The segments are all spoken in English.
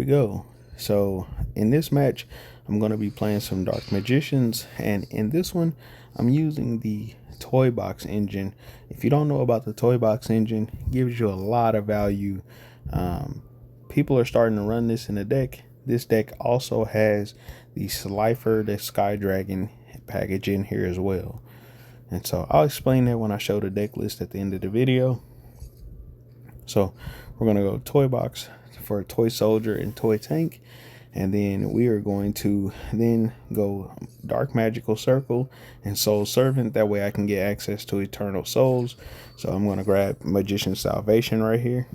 we go. So in this match, I'm going to be playing some Dark Magicians, and in this one, I'm using the Toy Box engine. If you don't know about the Toy Box engine, it gives you a lot of value. People are starting to run this in the deck. This deck also has the Slifer, the Sky Dragon package in here as well. And so I'll explain that when I show the deck list at the end of the video. So we're going to go Toy Box for Toy Soldier and Toy Tank. And then we are going to then go Dark Magical Circle and Soul Servant. That way I can get access to Eternal Souls. So I'm going to grab Magician's Salvation right here,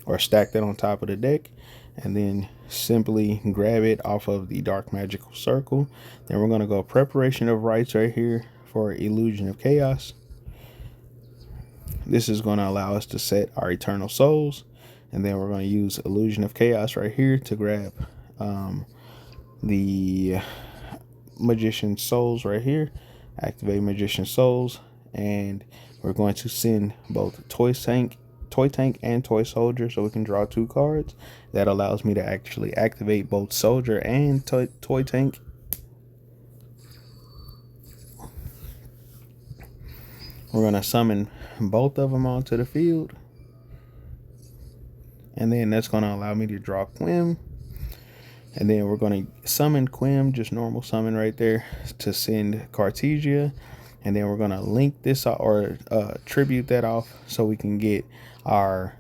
or stack that on top of the deck, and then simply grab it off of the Dark Magical Circle. Then we're going to go Preparation of Rites right here for Illusion of Chaos. This is going to allow us to set our Eternal Souls, and then we're going to use Illusion of Chaos right here to grab the Magician Souls right here. Activate Magician Souls, and we're going to send both Toy Tank and Toy Soldier, so we can draw 2 cards. That allows me to actually activate both Soldier and Toy Tank. We're going to summon both of them onto the field, and then that's going to allow me to draw Quim. And then we're going to summon Quim, just normal summon right there, to send Cartesia. And then we're going to link this or tribute that off so we can get our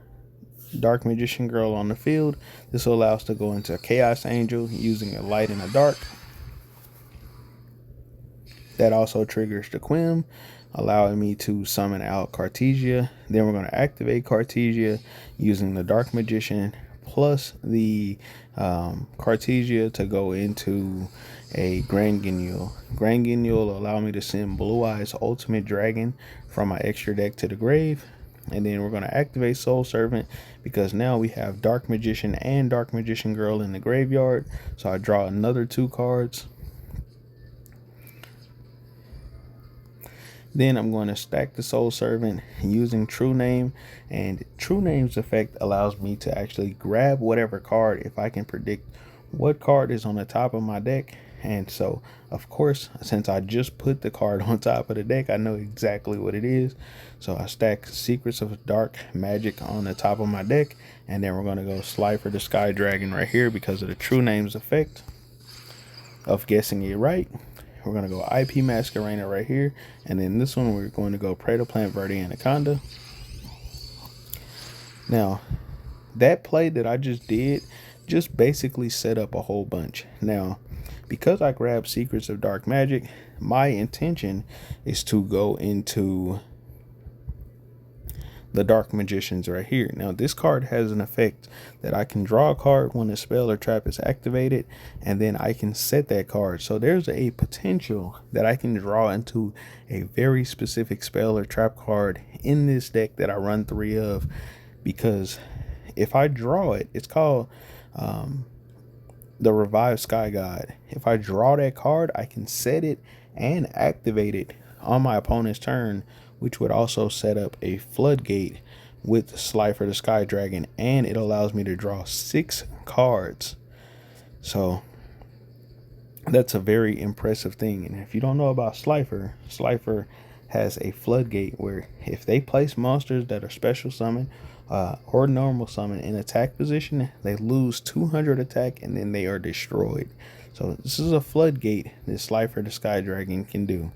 Dark Magician Girl on the field. This will allow us to go into Chaos Angel using a light and a dark. That also triggers the Quim, allowing me to summon out Cartesia. Then we're going to activate Cartesia using the Dark Magician plus the Cartesia to go into a Grand Guignol. Grand Guignol will allow me to send Blue Eyes Ultimate Dragon from my extra deck to the grave. And then we're going to activate Soul Servant because now we have Dark Magician and Dark Magician Girl in the graveyard. So I draw another 2 cards. Then I'm going to stack the Soul Servant using True Name, and True Name's effect allows me to actually grab whatever card if I can predict what card is on the top of my deck. And so, of course, since I just put the card on top of the deck, I know exactly what it is. So I stack Secrets of Dark Magic on the top of my deck, and then we're going to go Slifer the Sky Dragon right here because of the True Name's effect of guessing it right. We're going to go IP Masquerena right here. And then this one, we're going to go Predator Plant Verde Anaconda. Now, that play that I just did just basically set up a whole bunch. Now, because I grabbed Secrets of Dark Magic, my intention is to go into the Dark Magicians right here. Now, this card has an effect that I can draw a card when a spell or trap is activated, and then I can set that card. So there's a potential that I can draw into a very specific spell or trap card in this deck that I run 3 of, because if I draw it, it's called the Revived Sky God. If I draw that card, I can set it and activate it on my opponent's turn, which would also set up a floodgate with Slifer the Sky Dragon, and it allows me to draw 6 cards. So that's a very impressive thing. And if you don't know about Slifer, Slifer has a floodgate where if they place monsters that are special summon or normal summon in attack position, they lose 200 attack and then they are destroyed. So this is a floodgate that Slifer the Sky Dragon can do.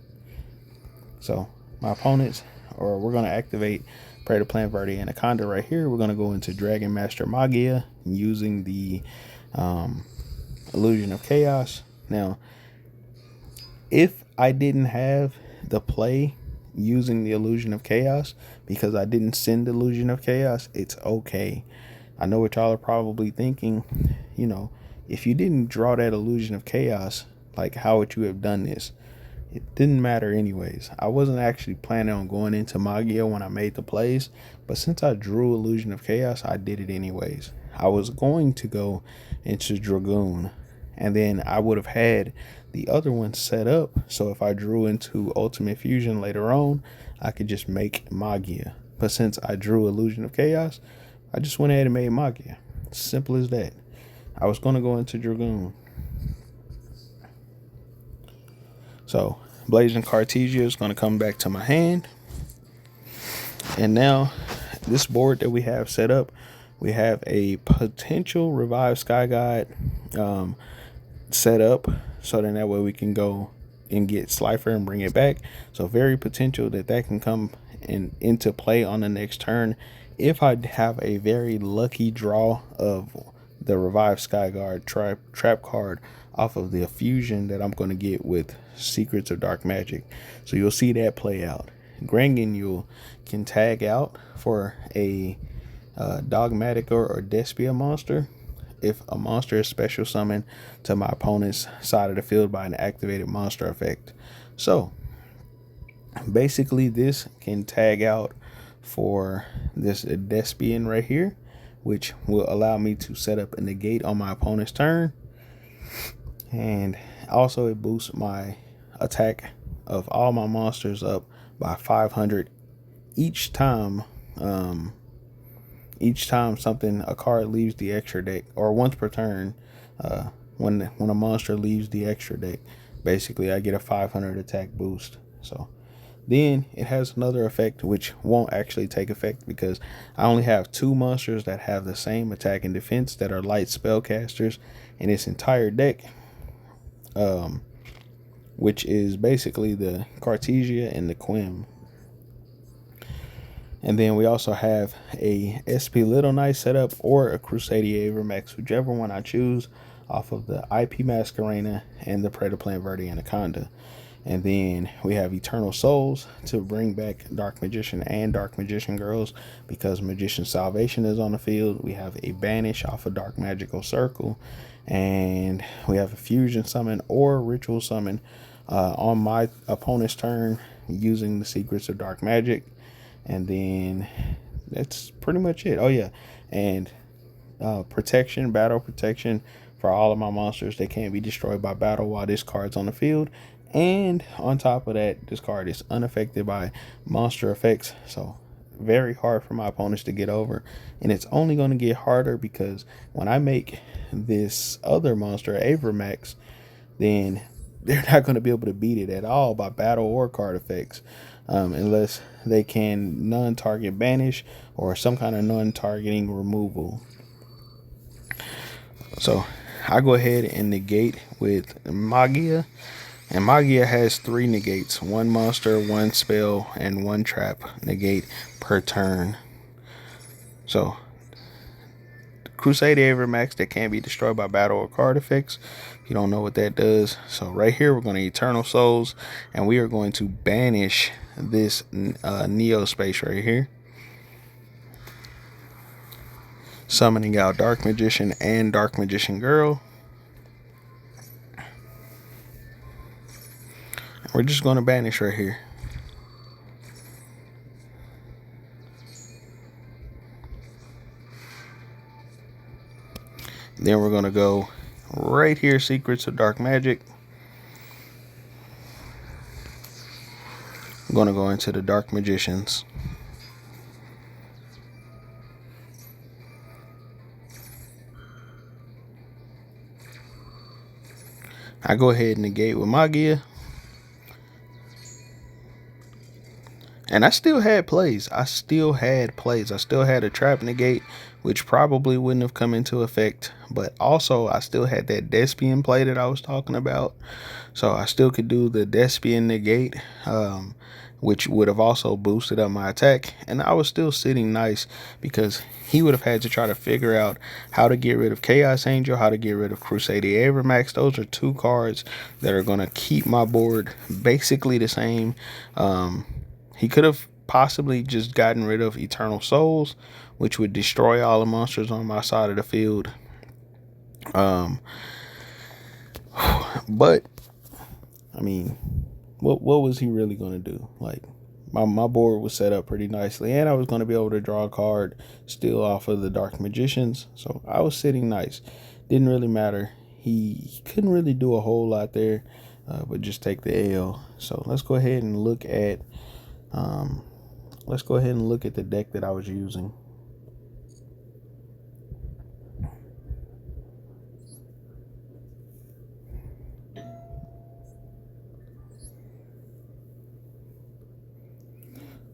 So my opponents, or we're going to activate Predator Plant Verde Anaconda right here. We're going to go into Dragon Master Magia using the Illusion of Chaos. Now, if I didn't have the play using the Illusion of Chaos because I didn't send Illusion of Chaos, it's okay. I know what y'all are probably thinking, you know, if you didn't draw that Illusion of Chaos, like, how would you have done this? It didn't matter anyways. I wasn't actually planning on going into Magia when I made the plays, but since I drew Illusion of Chaos, I did it anyways. I was going to go into Dragoon, and then I would have had the other one set up, so if I drew into Ultimate Fusion later on, I could just make Magia. But since I drew Illusion of Chaos, I just went ahead and made Magia. Simple as that. I was going to go into Dragoon. So Blazing Cartesia is going to come back to my hand. And now this board that we have set up, we have a potential Revive Sky God set up. So then that way we can go and get Slifer and bring it back. So very potential that can come into play on the next turn if I have a very lucky draw of the Revive Skyguard trap card off of the fusion that I'm going to get with Secrets of Dark Magic. So you'll see that play out. Grangan you can tag out for a Dogmatic or Despia monster if a monster is special summoned to my opponent's side of the field by an activated monster effect. So basically this can tag out for this Despian right here, which will allow me to set up a negate on my opponent's turn. And also it boosts my attack of all my monsters up by 500 each time a card leaves the extra deck, or once per turn, when a monster leaves the extra deck, basically I get a 500 attack boost. So then it has another effect which won't actually take effect because I only have 2 monsters that have the same attack and defense that are light spellcasters in this entire deck, which is basically the Cartesia and the Quim. And then we also have a SP Little Knight setup or a Crusadia Avermax, whichever one I choose, off of the IP Masquerena and the Predator Plant Verde Anaconda. And then we have Eternal Souls to bring back Dark Magician and Dark Magician Girls because Magician Salvation is on the field. We have a Banish off of Dark Magical Circle. And we have a Fusion Summon or Ritual Summon on my opponent's turn using the Secrets of Dark Magic. And then that's pretty much it. Oh yeah, and battle protection for all of my monsters. They can't be destroyed by battle while this card's on the field. And on top of that, this card is unaffected by monster effects. So very hard for my opponents to get over. And it's only going to get harder because when I make this other monster, Avermax, then they're not going to be able to beat it at all by battle or card effects. Unless they can non-target banish or some kind of non-targeting removal. So I go ahead and negate with Magia, and Magia has 3 negates: 1 monster, 1 spell, and 1 trap negate per turn. So Crusadia Avermax that can't be destroyed by battle or card effects. You don't know what that does. So right here we're going to Eternal Souls, and we are going to banish this Neo space right here, summoning out Dark Magician and Dark Magician Girl. We're just going to banish right here. Then we're going to go right here, Secrets of Dark Magic. I'm going to go into the Dark Magicians. I go ahead and negate with Magia. And I still had plays. I still had a trap negate, which probably wouldn't have come into effect. But also, I still had that Despian play that I was talking about. So I still could do the Despian negate, which would have also boosted up my attack. And I was still sitting nice because he would have had to try to figure out how to get rid of Chaos Angel, how to get rid of Crusadia Avermax. Those are 2 cards that are going to keep my board basically the same. He could have possibly just gotten rid of Eternal Souls, which would destroy all the monsters on my side of the field. But I mean, what was he really going to do? Like, my board was set up pretty nicely, and I was going to be able to draw a card still off of the Dark Magicians. So I was sitting nice. Didn't really matter. He couldn't really do a whole lot there, but just take the L. So let's go ahead and look at the deck that I was using.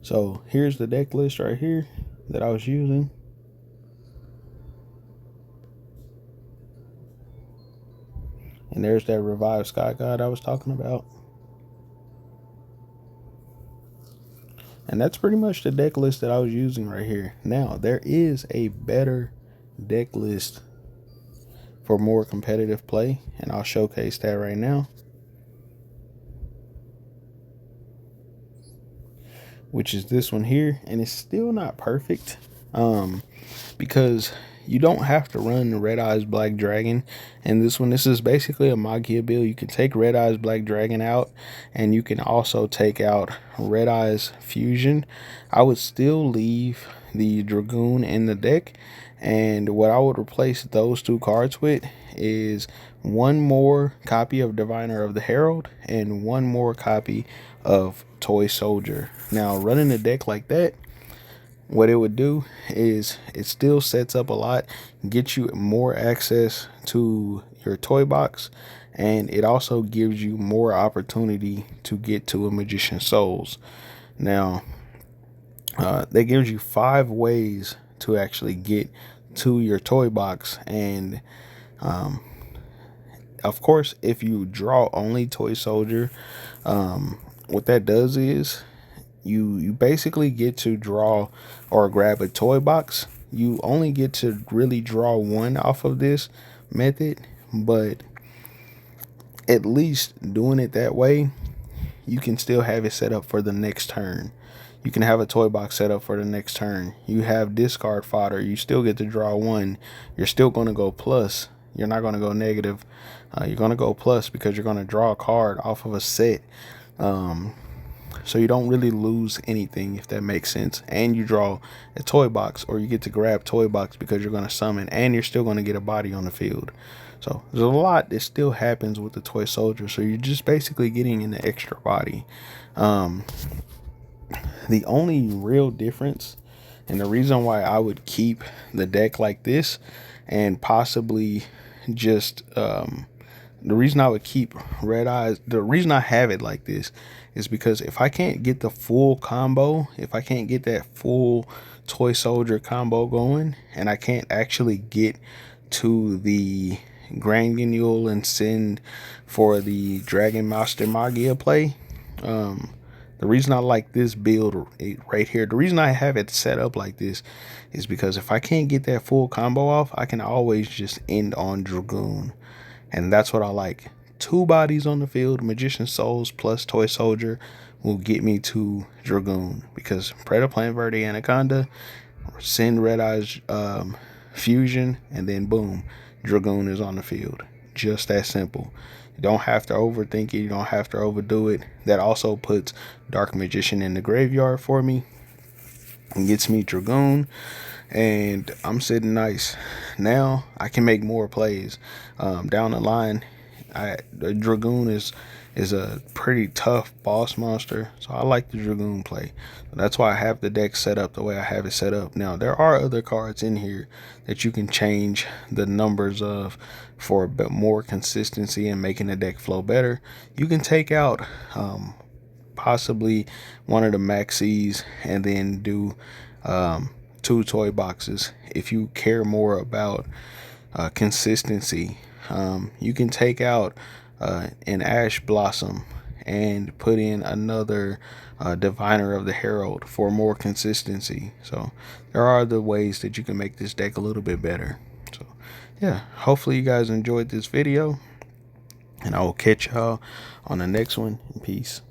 So here's the deck list right here that I was using. And there's that Revived Sky God I was talking about. And that's pretty much the deck list that I was using right here. Now, there is a better deck list for more competitive play, and I'll showcase that right now, which is this one here. And it's still not perfect because you don't have to run Red Eyes Black Dragon. And this is basically a Magia build. You can take Red Eyes Black Dragon out, and you can also take out Red Eyes Fusion. I would still leave the Dragoon in the deck, and what I would replace those two cards with is one more copy of Diviner of the Herald and one more copy of Toy Soldier. Now, running a deck like that, what it would do is it still sets up a lot, gets you more access to your toy box, and it also gives you more opportunity to get to a Magician's Souls. Now, that gives you 5 ways to actually get to your toy box. And of course, if you draw only Toy Soldier, what that does is you basically get to draw or grab a toy box. You only get to really draw one off of this method, but at least doing it that way, you can still have it set up for the next turn. You can have a toy box set up for the next turn. You have discard fodder. You still get to draw one. You're still going to go plus. You're not going to go negative. You're going to go plus because you're going to draw a card off of a set. So you don't really lose anything, if that makes sense. And you draw a toy box, or you get to grab toy box because you're going to summon, and you're still going to get a body on the field. So there's a lot that still happens with the Toy Soldier. So you're just basically getting an extra body. The only real difference, and the reason why I would keep the deck like this, and possibly just the reason I would keep Red Eyes, the reason I have it like this is because if I can't get the full combo, if I can't get that full Toy Soldier combo going, and I can't actually get to the Grand Guignol and send for the Dragon Master Magia play, the reason I like this build right here, the reason I have it set up like this is because if I can't get that full combo off, I can always just end on Dragoon. And that's what I like. 2 bodies on the field, Magician's Souls plus Toy Soldier, will get me to Dragoon. Because Predator Plant Verde Anaconda, send Red Eyes Fusion, and then boom, Dragoon is on the field. Just that simple. You don't have to overthink it. You don't have to overdo it. That also puts Dark Magician in the graveyard for me and gets me Dragoon. And I'm sitting nice. Now I can make more plays down the line. The Dragoon is a pretty tough boss monster, so I like the Dragoon play. That's why I have the deck set up the way I have it set up. Now there are other cards in here that you can change the numbers of for a bit more consistency and making the deck flow better. You can take out possibly one of the maxis and then do 2 toy boxes. If you care more about consistency, you can take out an Ash Blossom and put in another Diviner of the Herald for more consistency. So there are other ways that you can make this deck a little bit better. So yeah, hopefully you guys enjoyed this video, and I will catch y'all on the next one. Peace.